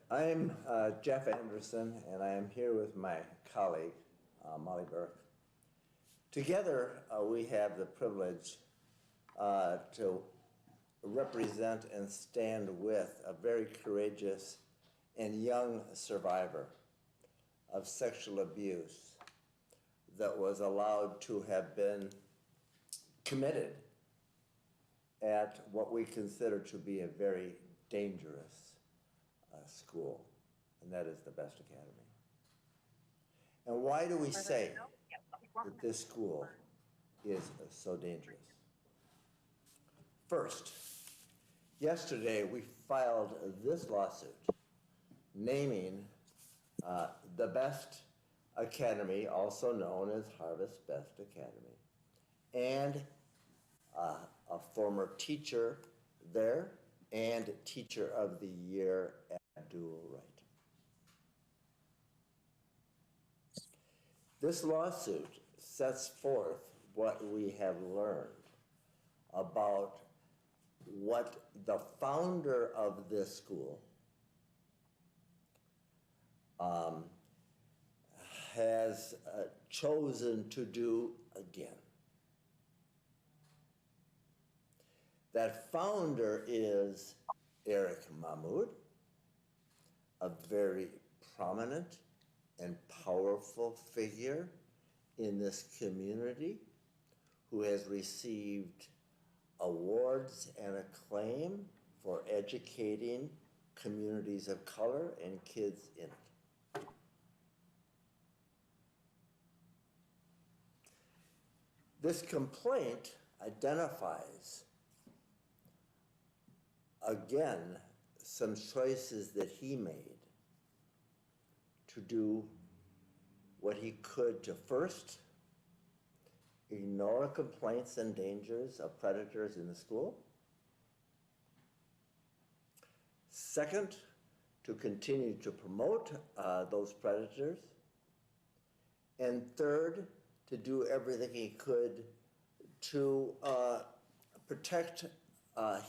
I'm Jeff Anderson, and I am here with my colleague, Molly Burke. Together, we have the privilege to represent and stand with a very courageous and young survivor of sexual abuse that was allowed to have been committed at what we consider to be a very dangerous school, and that is the Best Academy. And why do we say that this school is so dangerous? First, yesterday we filed this lawsuit naming the Best Academy, also known as Harvest Best Academy, and a former teacher there and Teacher of the Year, Abdul Wright. This lawsuit sets forth what we have learned about what the founder of this school has chosen to do again. That founder is Eric Mahmoud, a very prominent and powerful figure in this community who has received awards and acclaim for educating communities of color and kids in it. This complaint identifies, again, some choices that he made to do what he could to first ignore complaints and dangers of predators in the school. Second, to continue to promote those predators. And third, to do everything he could to protect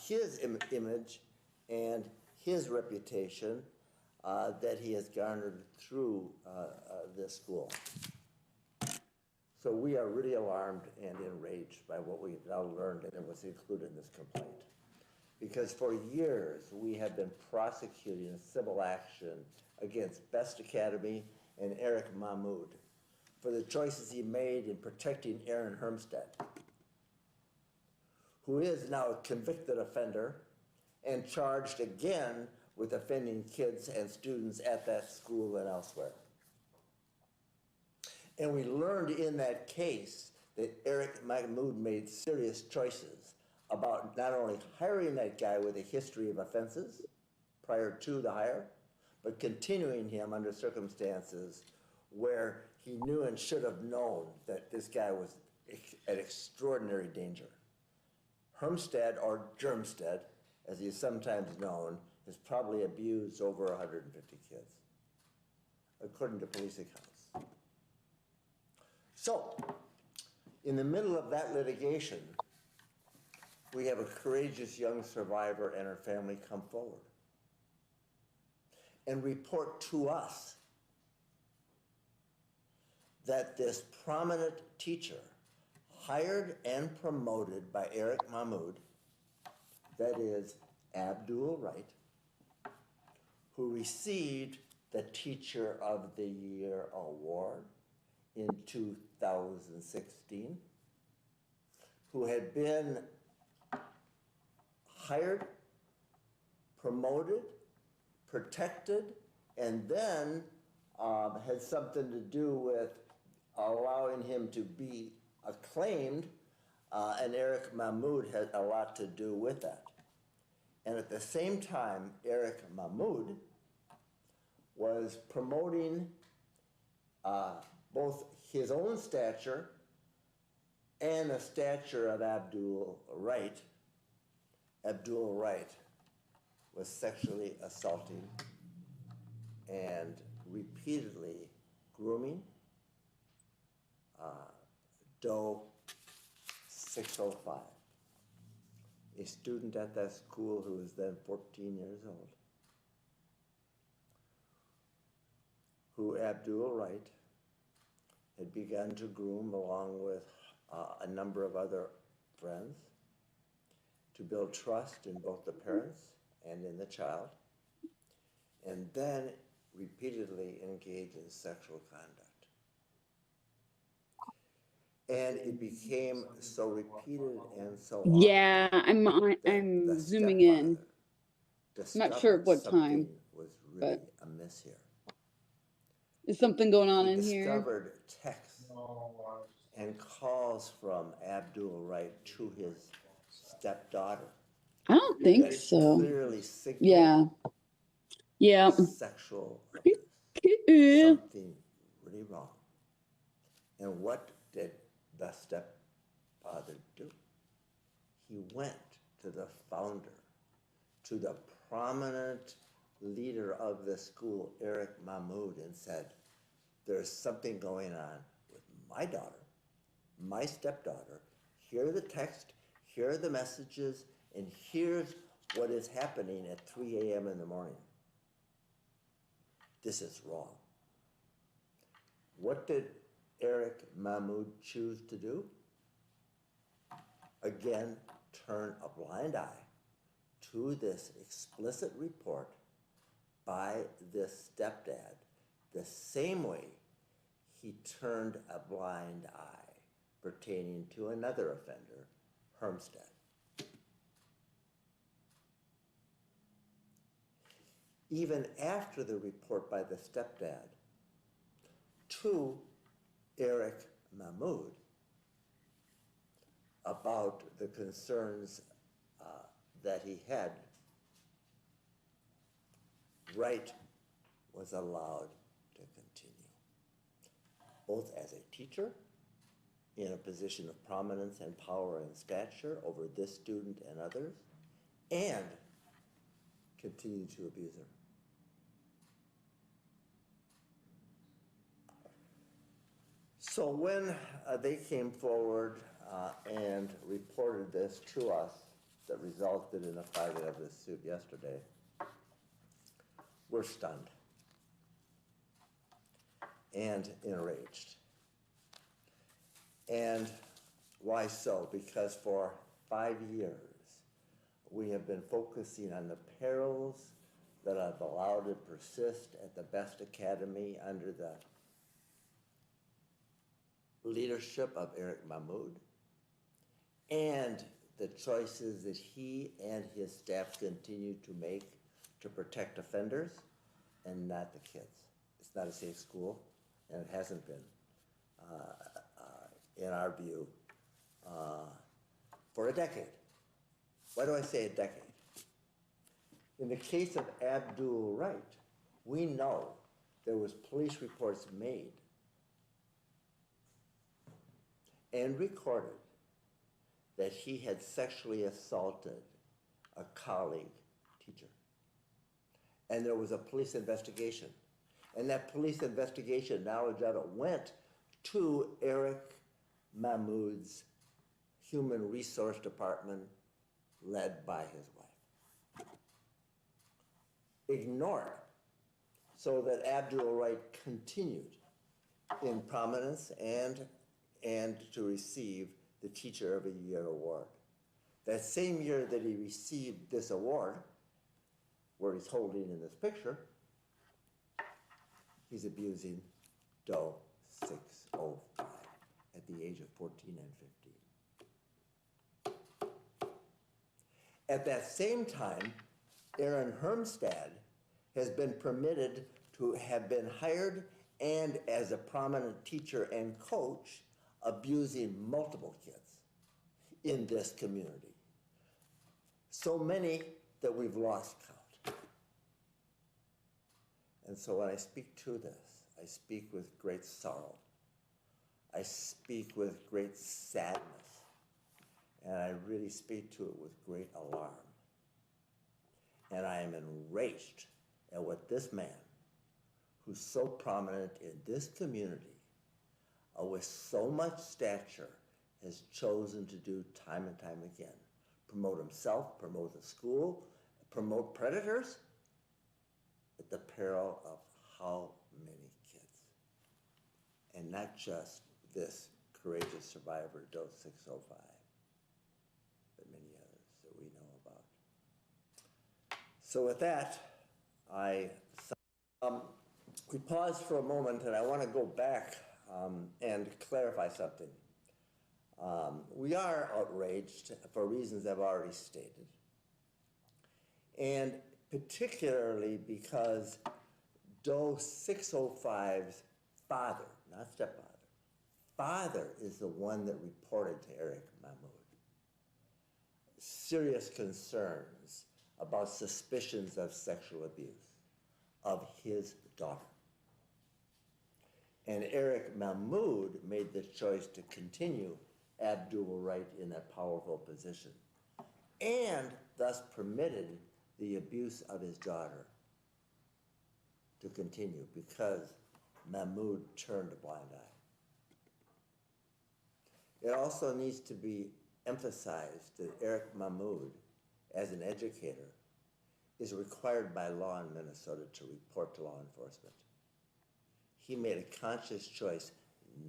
his image and his reputation that he has garnered through this school. So we are really alarmed and enraged by what we've now learned and what's included in this complaint. Because for years we have been prosecuting a civil action against Best Academy and Eric Mahmoud for the choices he made in protecting Aaron Hermstead, who is now a convicted offender and charged again with offending kids and students at that school and elsewhere. And we learned in that case that Eric Mahmoud made serious choices about not only hiring that guy with a history of offenses prior to the hire, but continuing him under circumstances where he knew and should have known that this guy was an extraordinary danger. Hermstead, or Germstead, as he is sometimes known, has probably abused over 150 kids, according to police accounts. So, in the middle of that litigation, we have a courageous young survivor and her family come forward and report to us that this prominent teacher, hired and promoted by Eric Mahmoud, that is Abdul Wright, who received the Teacher of the Year award in 2016, who had been hired, promoted, protected, and then had something to do with allowing him to be acclaimed, and Eric Mahmoud had a lot to do with that. And at the same time, Eric Mahmoud was promoting both his own stature and the stature of Abdul Wright. Abdul Wright was sexually assaulting and repeatedly grooming Doe 605, a student at that school who was then 14 years old. who Abdul Wright had begun to groom along with a number of other friends to build trust in both the parents and in the child, and then repeatedly engage in sexual conduct. And it became so repeated and so often Yeah, that the I'm zooming stepfather in. I'm not sure discovered what something time, was really but amiss here. is something going on He in here? discovered texts and calls from Abdul Wright to his stepdaughter I don't think that so. clearly signaled Yeah. Yeah. sexual abuse, Yeah. something really wrong. And what did the stepfather do? He went to the founder, to the prominent leader of the school, Eric Mahmoud, and said, there's something going on with my daughter, my stepdaughter. Here are the text, here are the messages, and here's what is happening at 3 a.m. in the morning. This is wrong. What did Eric Mahmoud choose to do? Again, turn a blind eye to this explicit report by this stepdad, the same way he turned a blind eye pertaining to another offender, Hermstead. Even after the report by the stepdad to Eric Mahmoud about the concerns that he had, Wright was allowed to continue, both as a teacher in a position of prominence and power and stature over this student and others, and continue to abuse her. So when they came forward and reported this to us, that resulted in a filing of this suit yesterday, we're stunned and enraged. And why so? Because for 5 years, we have been focusing on the perils that have allowed it to persist at the best academy under the leadership of Eric Mahmoud, and the choices that he and his staff continue to make to protect offenders and not the kids. It's not a safe school, and it hasn't been, in our view, for a decade. Why do I say a decade? In the case of Abdul Wright, we know there was police reports made and recorded that he had sexually assaulted a colleague teacher. And there was a police investigation. And that police investigation, knowledge of it, went to Eric Mahmoud's human resource department led by his wife. Ignored, so that Abdul Wright continued in prominence and to receive the Teacher of the Year award. That same year that he received this award, where he's holding in this picture, he's abusing Doe 605 at the age of 14 and 15. At that same time, Aaron Hermstead has been permitted to have been hired and as a prominent teacher and coach abusing multiple kids in this community. So many that we've lost count. And so when I speak to this, I speak with great sorrow. I speak with great sadness. And I really speak to it with great alarm. And I am enraged at what this man, who's so prominent in this community, with so much stature, has chosen to do time and time again. Promote himself, promote the school, promote predators at the peril of how many kids? and not just this courageous survivor, Dose 605, but many others that we know about. So with that, we paused for a moment, and I want to go back and clarify something. We are outraged for reasons I've already stated, and particularly because Doe 605's father, not stepfather, father is the one that reported to Eric Mahmoud serious concerns about suspicions of sexual abuse of his daughter. And Eric Mahmoud made the choice to continue Abdul Wright in that powerful position, and thus permitted the abuse of his daughter to continue because Mahmoud turned a blind eye. It also needs to be emphasized that Eric Mahmoud, as an educator, is required by law in Minnesota to report to law enforcement. He made a conscious choice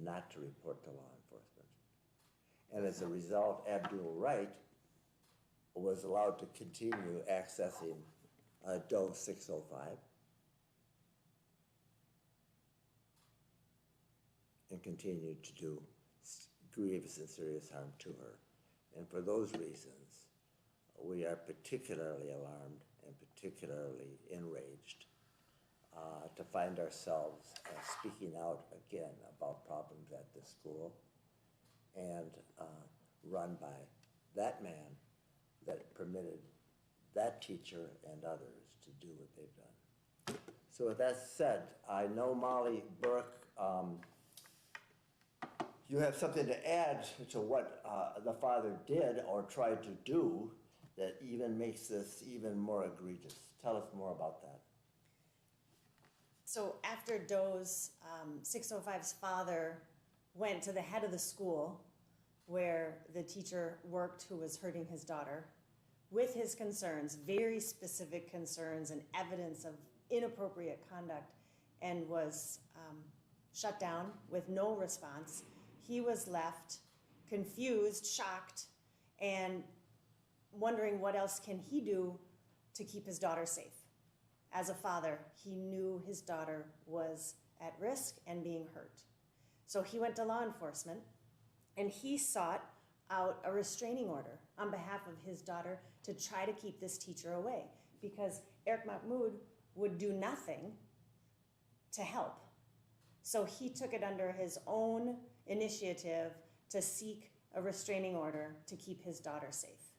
not to report to law enforcement. And as a result, Abdul Wright was allowed to continue accessing Doe 605 and continued to do grievous and serious harm to her. And for those reasons, we are particularly alarmed and particularly enraged to find ourselves speaking out again about problems at this school and run by that man that permitted that teacher and others to do what they've done. So with that said, I know Molly Burke, you have something to add to what the father did or tried to do that even makes this even more egregious. Tell us more about that. So after Doe's 605's father went to the head of the school where the teacher worked who was hurting his daughter with his concerns, very specific concerns and evidence of inappropriate conduct, and was shut down with no response, he was left confused, shocked, and wondering what else can he do to keep his daughter safe. As a father, he knew his daughter was at risk and being hurt. So he went to law enforcement and he sought out a restraining order on behalf of his daughter to try to keep this teacher away, because Eric Mahmoud would do nothing to help. So he took it under his own initiative to seek a restraining order to keep his daughter safe.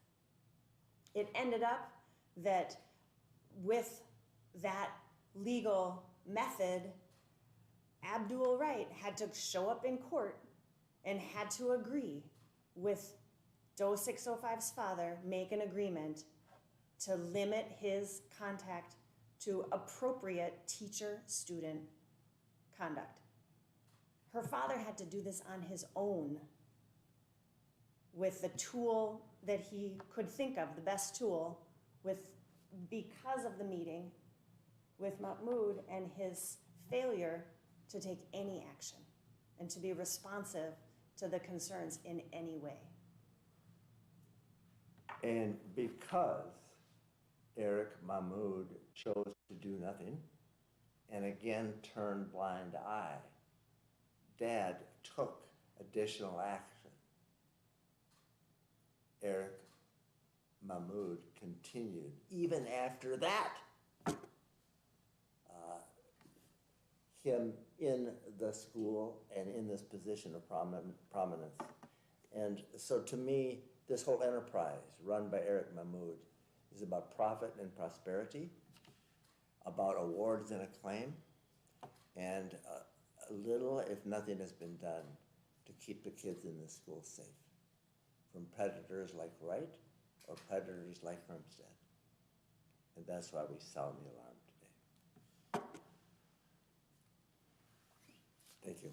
It ended up that with that legal method, Abdul Wright had to show up in court and had to agree with Doe 605's father, make an agreement to limit his contact to appropriate teacher-student conduct. Her father had to do this on his own with the tool that he could think of, the best tool, because of the meeting with Mahmoud and his failure to take any action and to be responsive to the concerns in any way. And because Eric Mahmoud chose to do nothing and again turned blind eye, Dad took additional action. Eric Mahmoud continued even after that. Him in the school and in this position of prominence. And so to me, this whole enterprise run by Eric Mahmoud is about profit and prosperity, about awards and acclaim, and little, if nothing, has been done to keep the kids in the school safe from predators like Wright or predators like Hermstead. And that's why we sound the alarm today. Thank you.